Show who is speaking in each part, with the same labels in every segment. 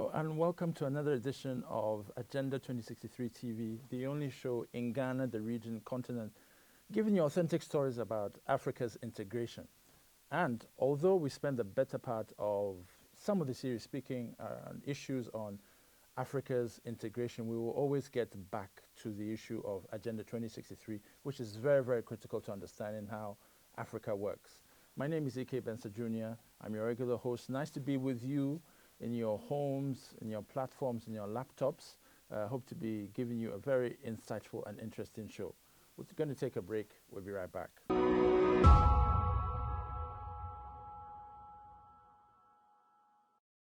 Speaker 1: Hello and welcome to another edition of Agenda 2063 TV, the only show in Ghana, the region, continent, giving you authentic stories about Africa's integration. And although we spend the better part of some of the series speaking on issues on Africa's integration, we will always get back to the issue of Agenda 2063, which is very, very critical to understanding how Africa works. My name is Bensah Jr. I'm your regular host. Nice to be with you in your homes, in your platforms, in your laptops. Hope to be giving you a very insightful and interesting show. We're going to take a break. We'll be right back.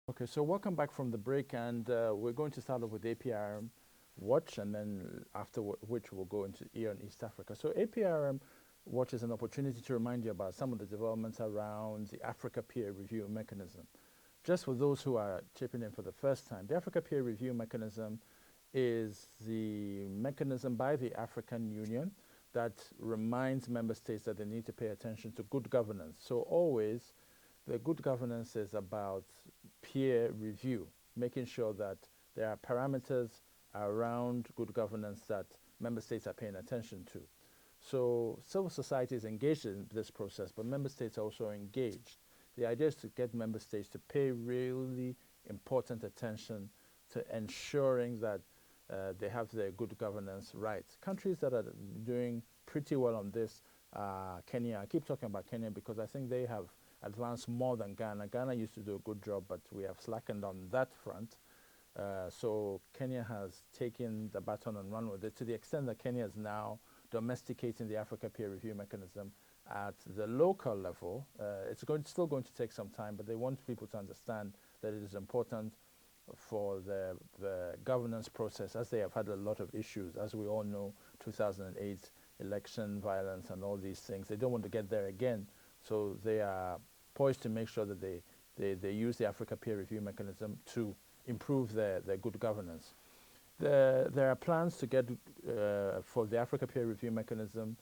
Speaker 1: Okay, so welcome back from the break, and we're going to start off with APR Watch, and then after which we'll go into on East Africa. So APR Watch is an opportunity to remind you about some of the developments around the Africa Peer Review Mechanism. Just for those who are chipping in for the first time, the Africa Peer Review Mechanism is the mechanism by the African Union that reminds member states that they need to pay attention to good governance. So always, the good governance is about peer review, making sure that there are parameters around good governance that member states are paying attention to. So civil society is engaged in this process, but member states are also engaged. The idea is to get member states to pay really important attention to ensuring that they have their good governance right. Countries that are doing pretty well on this are Kenya. I keep talking about Kenya because I think they have advanced more than Ghana. Ghana used to do a good job, but we have slackened on that front. So Kenya has taken the baton and run with it to the extent that Kenya is now domesticating the Africa Peer Review Mechanism at the local level. It's still going to take some time, but they want people to understand that it is important for the governance process, as they have had a lot of issues. As we all know, 2008 election violence and all these things. They don't want to get there again, so they are poised to make sure that they use the Africa Peer Review Mechanism to improve their good governance. There are plans to get, for the Africa Peer Review Mechanism,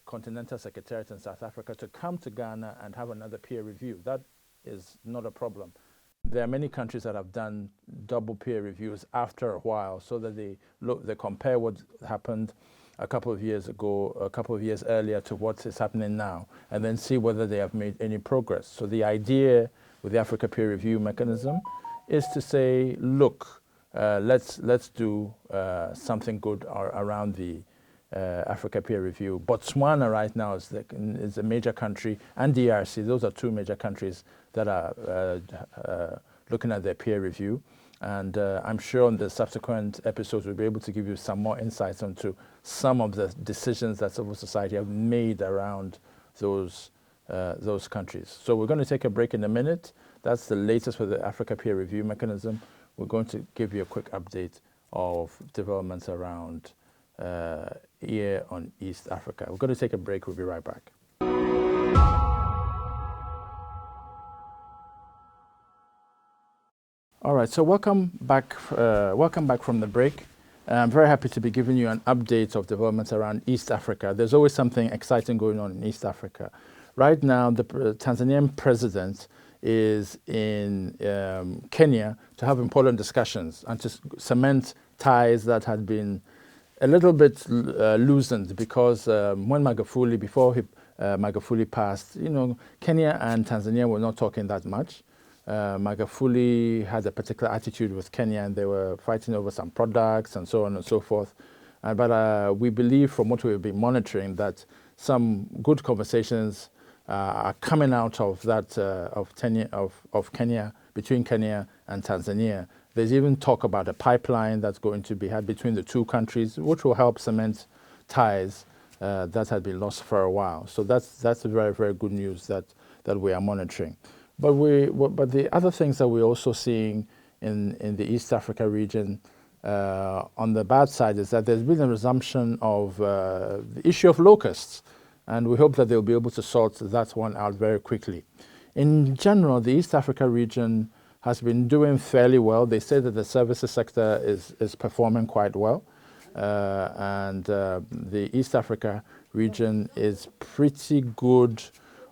Speaker 1: Continental Secretariat in South Africa to come to Ghana and have another peer review. That is not a problem. There are many countries that have done double peer reviews after a while, so that they compare what happened a couple of years ago, a couple of years earlier to what is happening now, and then see whether they have made any progress. So the idea with the Africa Peer Review Mechanism is to say, look, let's do something good around the Africa Peer Review. Botswana right now is a major country, and DRC. Those are two major countries that are looking at their peer review. And I'm sure in the subsequent episodes we'll be able to give you some more insights into some of the decisions that civil society have made around those countries. So we're going to take a break in a minute. That's the latest with the Africa Peer Review Mechanism. We're going to give you a quick update of developments around here on East Africa. We're going to take a break. We'll be right back. All right, so welcome back from the break. I'm very happy to be giving you an update of developments around East Africa. There's always something exciting going on in East Africa. Right now, the Tanzanian president is in Kenya to have important discussions and to cement ties that had been a little bit loosened because when before Magufuli passed, Kenya and Tanzania were not talking that much. Magufuli had a particular attitude with Kenya, and they were fighting over some products and so on and so forth. But we believe, from what we've been monitoring, that some good conversations are coming out of that of Kenya, between Kenya and Tanzania. There's even talk about a pipeline that's going to be had between the two countries, which will help cement ties that had been lost for a while. So that's a very, very good news that we are monitoring. But the other things that we're also seeing in the East Africa region on the bad side is that there's been a resumption of the issue of locusts, and we hope that they'll be able to sort that one out very quickly. In general, the East Africa region has been doing fairly well. They say that the services sector is performing quite well, and the East Africa region is pretty good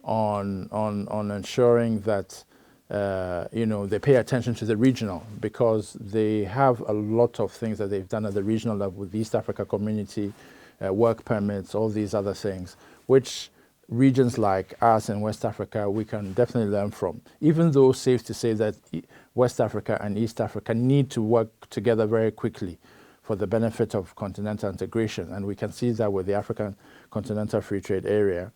Speaker 1: on ensuring that they pay attention to the regional, because they have a lot of things that they've done at the regional level with the East Africa community, work permits, all these other things, which regions like us in West Africa, we can definitely learn from. Even though safe to say that West Africa and East Africa need to work together very quickly for the benefit of continental integration. And we can see that with the African Continental Free Trade Area.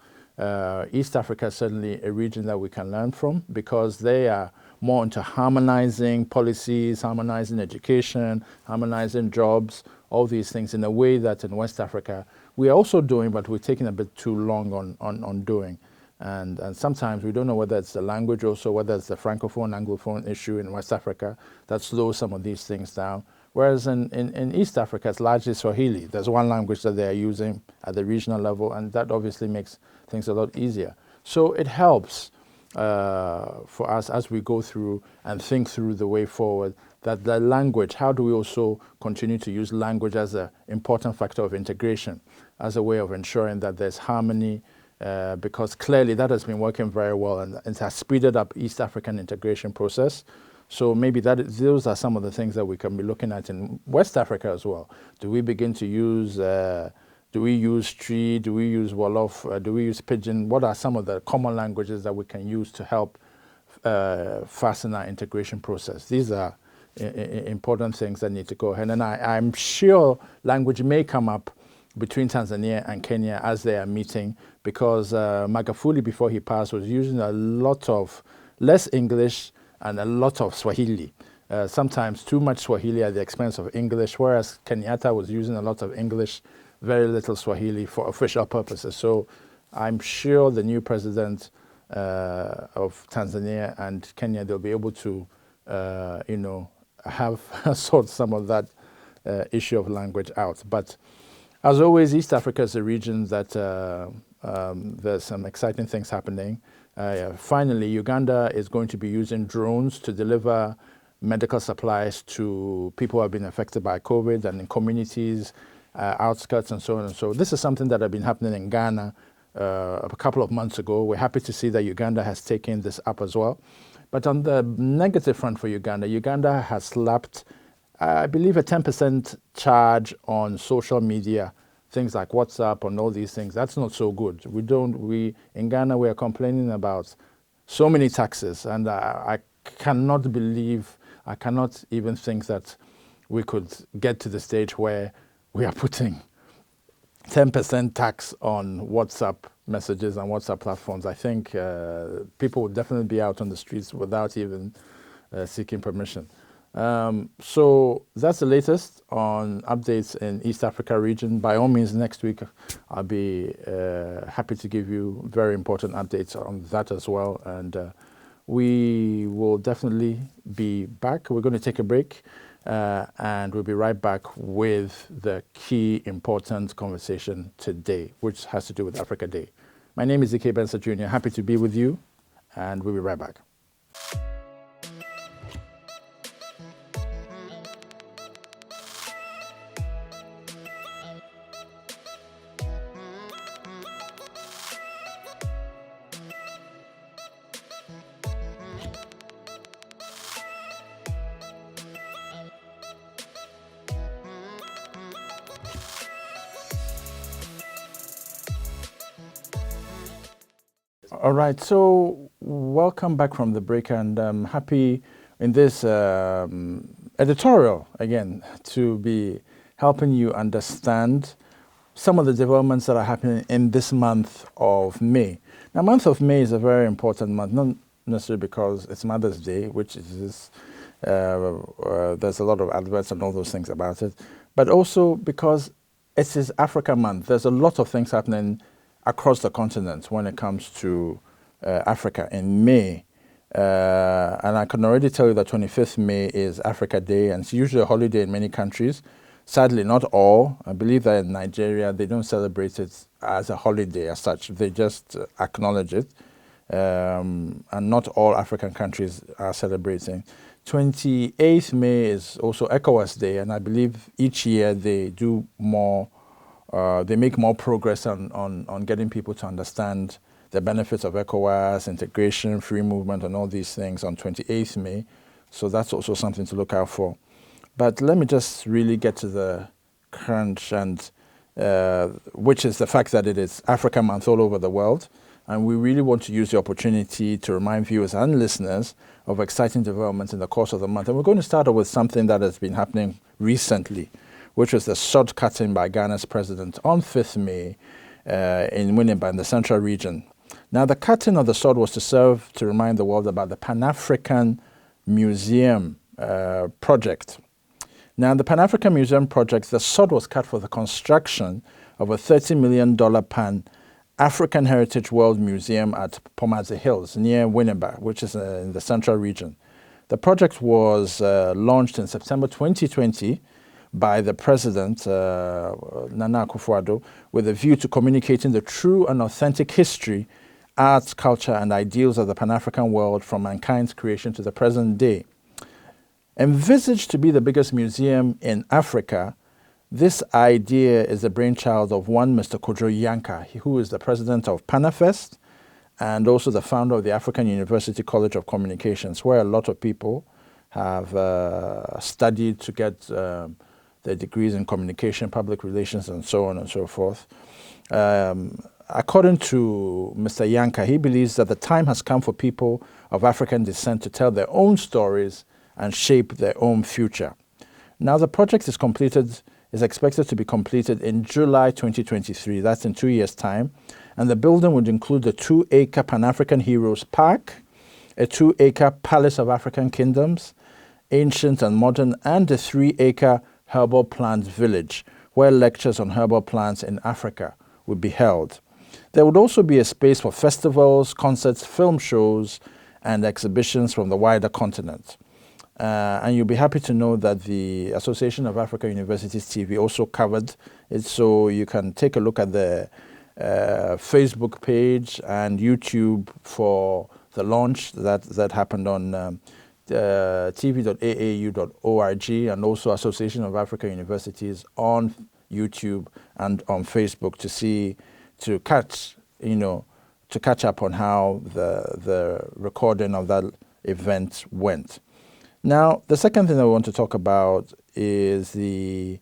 Speaker 1: East Africa is certainly a region that we can learn from, because they are more into harmonizing policies, harmonizing education, harmonizing jobs, all these things in a way that in West Africa we are also doing, but we're taking a bit too long on doing. And sometimes we don't know whether it's the language, also whether it's the Francophone, Anglophone issue in West Africa that slows some of these things down. Whereas in East Africa, it's largely Swahili. There's one language that they are using at the regional level, and that obviously makes things a lot easier. So it helps for us as we go through and think through the way forward, that the language, how do we also continue to use language as an important factor of integration, as a way of ensuring that there's harmony, because clearly that has been working very well, and it has speeded up East African integration process. So maybe those are some of the things that we can be looking at in West Africa as well. Do we begin to use, do we use Tree, do we use Wolof, do we use Pidgin? What are some of the common languages that we can use to help fasten our integration process? These are important things that need to go ahead. And I'm sure language may come up between Tanzania and Kenya as they are meeting, because Magufuli, before he passed, was using a lot of less English and a lot of Swahili. Sometimes too much Swahili at the expense of English, whereas Kenyatta was using a lot of English, very little Swahili for official purposes. So I'm sure the new president of Tanzania and Kenya, they'll be able to, have sort some of that issue of language out. But as always, East Africa is a region that there's some exciting things happening. Finally, Uganda is going to be using drones to deliver medical supplies to people who have been affected by COVID and in communities, outskirts, and so on and so. This is something that had been happening in Ghana a couple of months ago. We're happy to see that Uganda has taken this up as well. But on the negative front for Uganda, Uganda has slapped, I believe, a 10% charge on social media, things like WhatsApp and all these things. That's not so good. In Ghana, we are complaining about so many taxes, and I cannot even think that we could get to the stage where we are putting 10% tax on WhatsApp messages and WhatsApp platforms. I think people would definitely be out on the streets without even seeking permission. So that's the latest on updates in East Africa region. By all means, next week I'll be happy to give you very important updates on that as well. And we will definitely be back. We're going to take a break. And we'll be right back with the key important conversation today, which has to do with Africa Day. My name is Bensah Jr. Happy to be with you, and we'll be right back. All right, so welcome back from the break, and I'm happy in this editorial, again, to be helping you understand some of the developments that are happening in this month of May. Now, month of May is a very important month, not necessarily because it's Mother's Day, which is, there's a lot of adverts and all those things about it, but also because it is Africa Month. There's a lot of things happening across the continent when it comes to Africa in May. And I can already tell you that 25th May is Africa Day, and it's usually a holiday in many countries. Sadly, not all. I believe that in Nigeria, they don't celebrate it as a holiday as such. They just acknowledge it. And not all African countries are celebrating. 28th May is also ECOWAS Day, and I believe each year they do more, they make more progress on getting people to understand the benefits of ECOWAS, integration, free movement, and all these things on 28th May. So that's also something to look out for. But let me just really get to the crunch, and which is the fact that it is Africa Month all over the world. And we really want to use the opportunity to remind viewers and listeners of exciting developments in the course of the month. And we're going to start off with something that has been happening recently, which was the sod cutting by Ghana's president on 5th May in Winneba in the central region. Now, the cutting of the sod was to serve to remind the world about the PanAfrican Museum project. Now, the PanAfrican Museum project, the sod was cut for the construction of a $30 million Pan-African Heritage World Museum at Pomazi Hills near Winneba, which is in the central region. The project was launched in September 2020 by the president, Nana Akufo-Addo, with a view to communicating the true and authentic history, arts, culture, and ideals of the Pan-African world from mankind's creation to the present day. Envisaged to be the biggest museum in Africa, this idea is the brainchild of one Mr. Kojo Yanka, who is the president of PANAFEST and also the founder of the African University College of Communications, where a lot of people have studied to get their degrees in communication, public relations, and so on and so forth. According to Mr. Yanka, he believes that the time has come for people of African descent to tell their own stories and shape their own future. Now, the project is expected to be completed in July 2023. That's in 2 years' time. And the building would include the 2-acre Pan-African Heroes Park, a 2-acre Palace of African Kingdoms, ancient and modern, and a 3-acre herbal plants village, where lectures on herbal plants in Africa would be held. There would also be a space for festivals, concerts, film shows, and exhibitions from the wider continent. And you'll be happy to know that the Association of African Universities TV also covered it, so you can take a look at the Facebook page and YouTube for the launch that happened on tv.aau.org, and also Association of African Universities on YouTube and on Facebook to catch up on how the recording of that event went. Now, the second thing that we want to talk about is the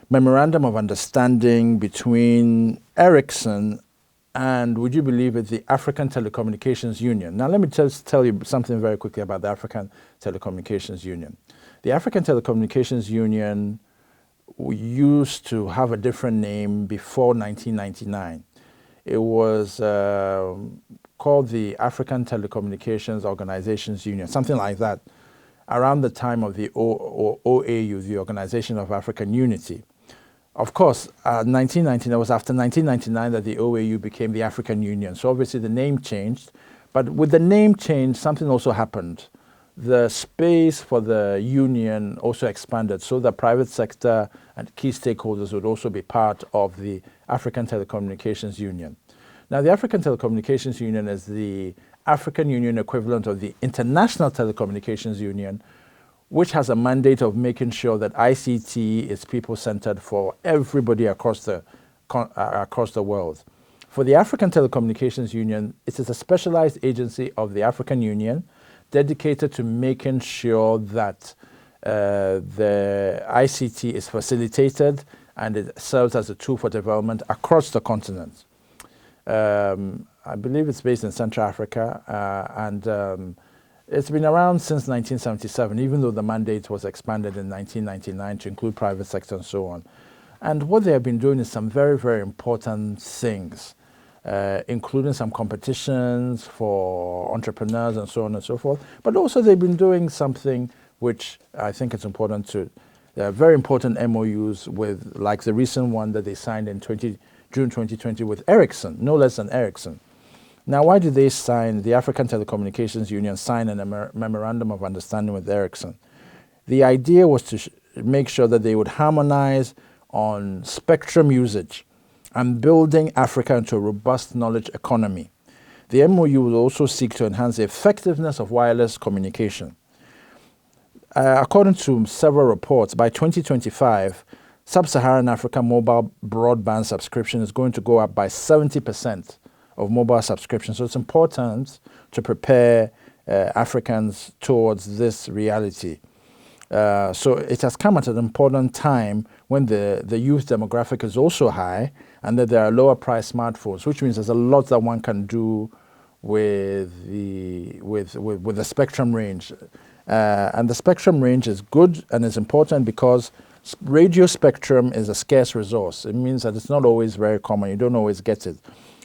Speaker 1: Memorandum of Understanding between Ericsson and, would you believe it, the African Telecommunications Union. Now, let me just tell you something very quickly about the African Telecommunications Union. The African Telecommunications Union used to have a different name before 1999. It was called the African Telecommunications Organizations Union, something like that, around the time of the OAU, the Organization of African Unity. Of course, 1999, it was after 1999 that the OAU became the African Union. So obviously the name changed, but with the name change, something also happened. The space for the union also expanded, so the private sector and key stakeholders would also be part of the African Telecommunications Union. Now, the African Telecommunications Union is the African Union equivalent of the International Telecommunications Union, which has a mandate of making sure that ICT is people-centered for everybody across the world. For the African Telecommunications Union, it is a specialized agency of the African Union dedicated to making sure that the ICT is facilitated and it serves as a tool for development across the continent. I believe it's based in Central Africa, and it's been around since 1977, even though the mandate was expanded in 1999 to include private sector and so on. And what they have been doing is some very, very important things, including some competitions for entrepreneurs and so on and so forth. But also they've been doing something which I think it's important to, very important MOUs with, like the recent one that they signed in June 2020 with Ericsson, no less than Ericsson. Now, why did they sign, the African Telecommunications Union sign a memorandum of understanding with Ericsson? The idea was to make sure that they would harmonize on spectrum usage and building Africa into a robust knowledge economy. The MOU will also seek to enhance the effectiveness of wireless communication. According to several reports, by 2025, Sub-Saharan Africa mobile broadband subscription is going to go up by 70% of mobile subscription. So it's important to prepare Africans towards this reality. So it has come at an important time when the youth demographic is also high and that there are lower price smartphones, which means there's a lot that one can do with the spectrum range. And the spectrum range is good and is important because radio spectrum is a scarce resource. It means that it's not always very common. You don't always get it.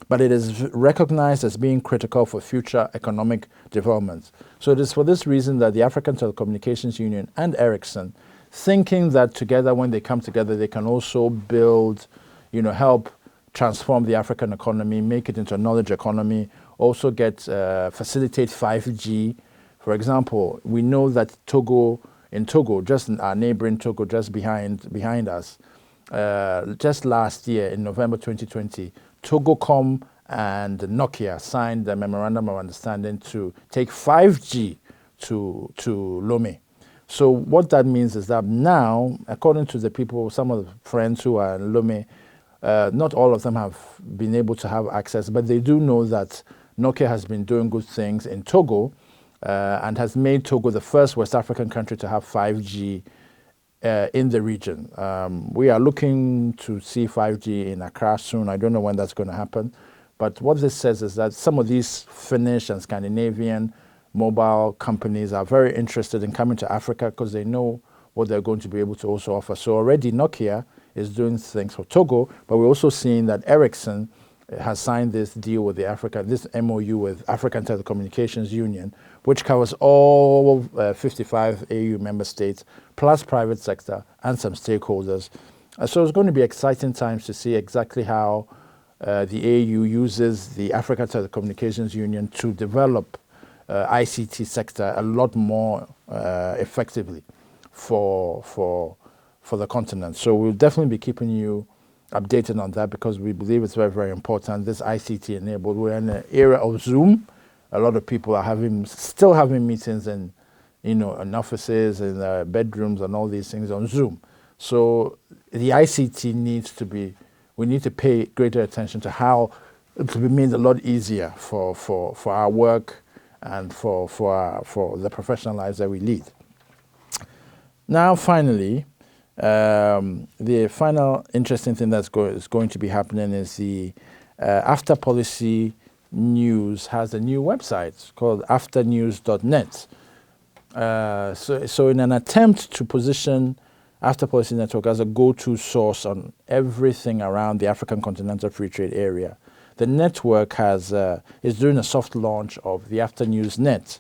Speaker 1: But it is recognized as being critical for future economic development. So it is for this reason that the African Telecommunications Union and Ericsson, thinking that together, when they come together, they can also build, help transform the African economy, make it into a knowledge economy, also facilitate 5G. For example, we know that in Togo, just in our neighboring Togo, just behind us, just last year in November 2020, Togocom and Nokia signed a memorandum of understanding to take 5G to Lomé. So what that means is that now, according to the people, some of the friends who are in Lomé, not all of them have been able to have access, but they do know that Nokia has been doing good things in Togo and has made Togo the first West African country to have 5G in the region. We are looking to see 5G in Accra soon. I don't know when that's going to happen. But what this says is that some of these Finnish and Scandinavian mobile companies are very interested in coming to Africa because they know what they're going to be able to also offer. So already Nokia is doing things for Togo, but we're also seeing that Ericsson has signed this deal with this MOU with African Telecommunications Union, which covers all 55 AU member states, plus private sector and some stakeholders. So it's going to be exciting times to see exactly how the AU uses the African Telecommunications Union to develop ICT sector a lot more effectively for the continent. So we'll definitely be keeping you updated on that because we believe it's very, very important. This ICT enabled. We're in an era of Zoom. A lot of people are still having meetings in offices and bedrooms and all these things on Zoom. So the ICT we need to pay greater attention to how it will be made a lot easier for our work and for the professional lives that we lead. Now, finally, the final interesting thing that's is going to be happening is the After Policy News has a new website called afternews.net. So in an attempt to position After Policy Network as a go-to source on everything around the African Continental Free Trade Area, the network is doing a soft launch of the After News Net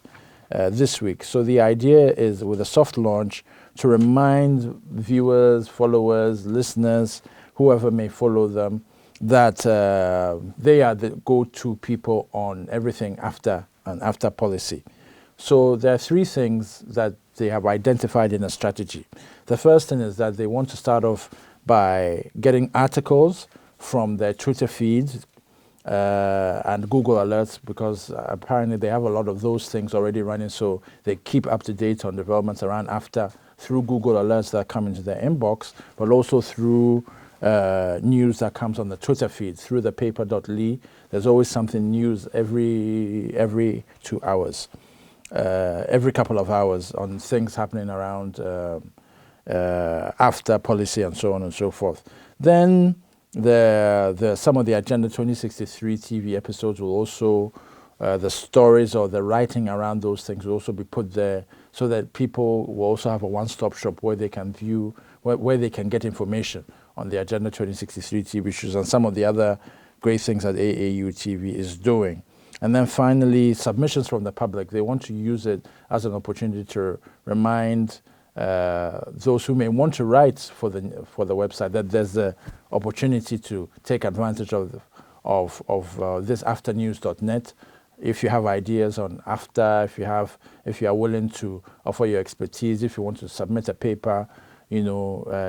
Speaker 1: this week. So the idea is, with a soft launch, to remind viewers, followers, listeners, whoever may follow them, that they are the go-to people on everything after policy. So there are three things that they have identified in a strategy. The first thing is that they want to start off by getting articles from their Twitter feeds and Google Alerts, because apparently they have a lot of those things already running, so they keep up to date on developments around after through Google Alerts that come into their inbox, but also through news that comes on the Twitter feed, through the paper.ly. There's always something news every 2 hours, every couple of hours on things happening around after policy and so on and so forth. Then some of the Agenda 2063 TV episodes will also, the stories or the writing around those things will also be put there, so that people will also have a one-stop shop where they can view, where they can get information on the Agenda 2063 TV issues and some of the other great things that AAU TV is doing. And then finally, submissions from the public. They want to use it as an opportunity to remind those who may want to write for the website that there's the opportunity to take advantage of this afternews.net. If you have ideas on after, if you are willing to offer your expertise, if you want to submit a paper,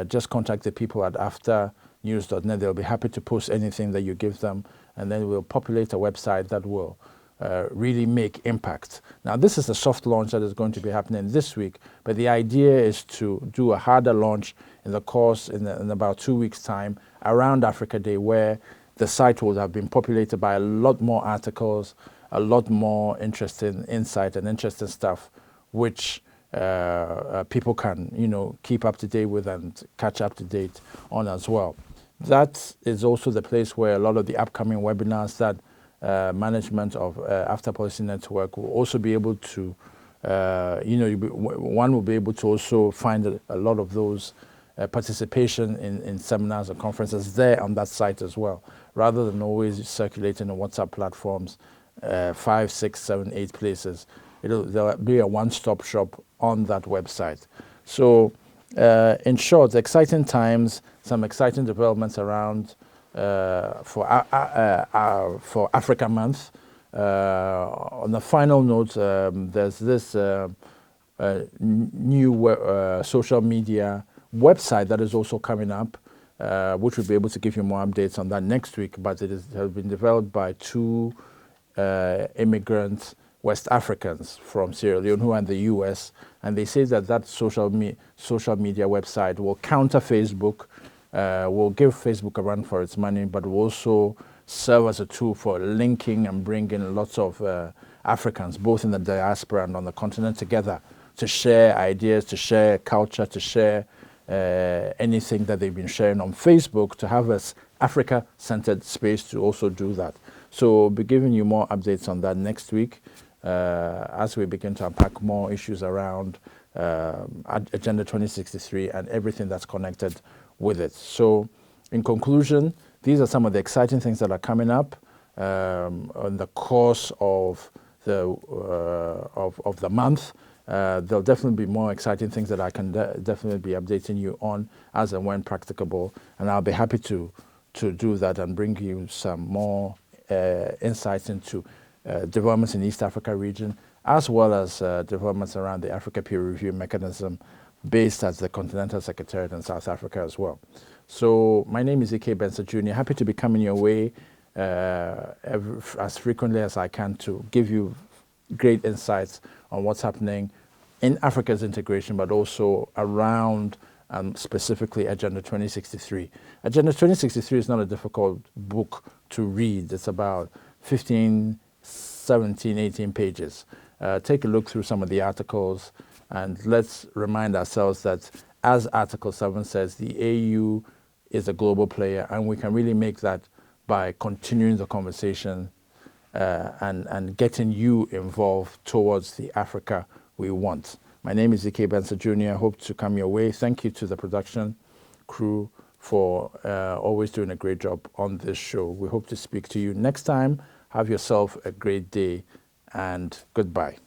Speaker 1: just contact the people at afternews.net. They'll be happy to post anything that you give them, and then we'll populate a website that will really make impact. Now, this is a soft launch that is going to be happening this week, but the idea is to do a harder launch in about 2 weeks' time around Africa Day, where the site would have been populated by a lot more articles, a lot more interesting insight and interesting stuff, which people can, keep up to date with and catch up to date on as well. That is also the place where a lot of the upcoming webinars that management of After Policy Network will also be able to, one will be able to also find a lot of those participation in seminars and conferences there on that site as well, rather than always circulating on WhatsApp platforms, 5, 6, 7, 8 places. There'll be a one-stop shop on that website. So in short, exciting times, some exciting developments around for Africa Month. On the final note, there's this new social media website that is also coming up, which we'll be able to give you more updates on that next week, but it has been developed by 2 immigrant West Africans from Sierra Leone who are in the US, and they say that social media website will counter Facebook, will give Facebook a run for its money, but will also serve as a tool for linking and bringing lots of Africans, both in the diaspora and on the continent, together to share ideas, to share culture, to share anything that they've been sharing on Facebook, to have this Africa-centered space to also do that. So we'll be giving you more updates on that next week as we begin to unpack more issues around Agenda 2063 and everything that's connected with it. So in conclusion, these are some of the exciting things that are coming up on the course of the month. There'll definitely be more exciting things that I can definitely be updating you on as and when practicable, and I'll be happy to do that and bring you some more insights into developments in East Africa region, as well as developments around the Africa Peer Review Mechanism based at the Continental Secretariat in South Africa as well. So my name is Bensah Jr. Happy to be coming your way as frequently as I can to give you great insights on what's happening in Africa's integration, but also around specifically Agenda 2063. Agenda 2063 is not a difficult book to read. It's about 15, 17, 18 pages. Take a look through some of the articles, and let's remind ourselves that, as Article 7 says, the AU is a global player, and we can really make that by continuing the conversation and getting you involved towards the Africa we want. My name is Bensah Jr. Hope to come your way. Thank you to the production crew for always doing a great job on this show. We hope to speak to you next time. Have yourself a great day, and goodbye.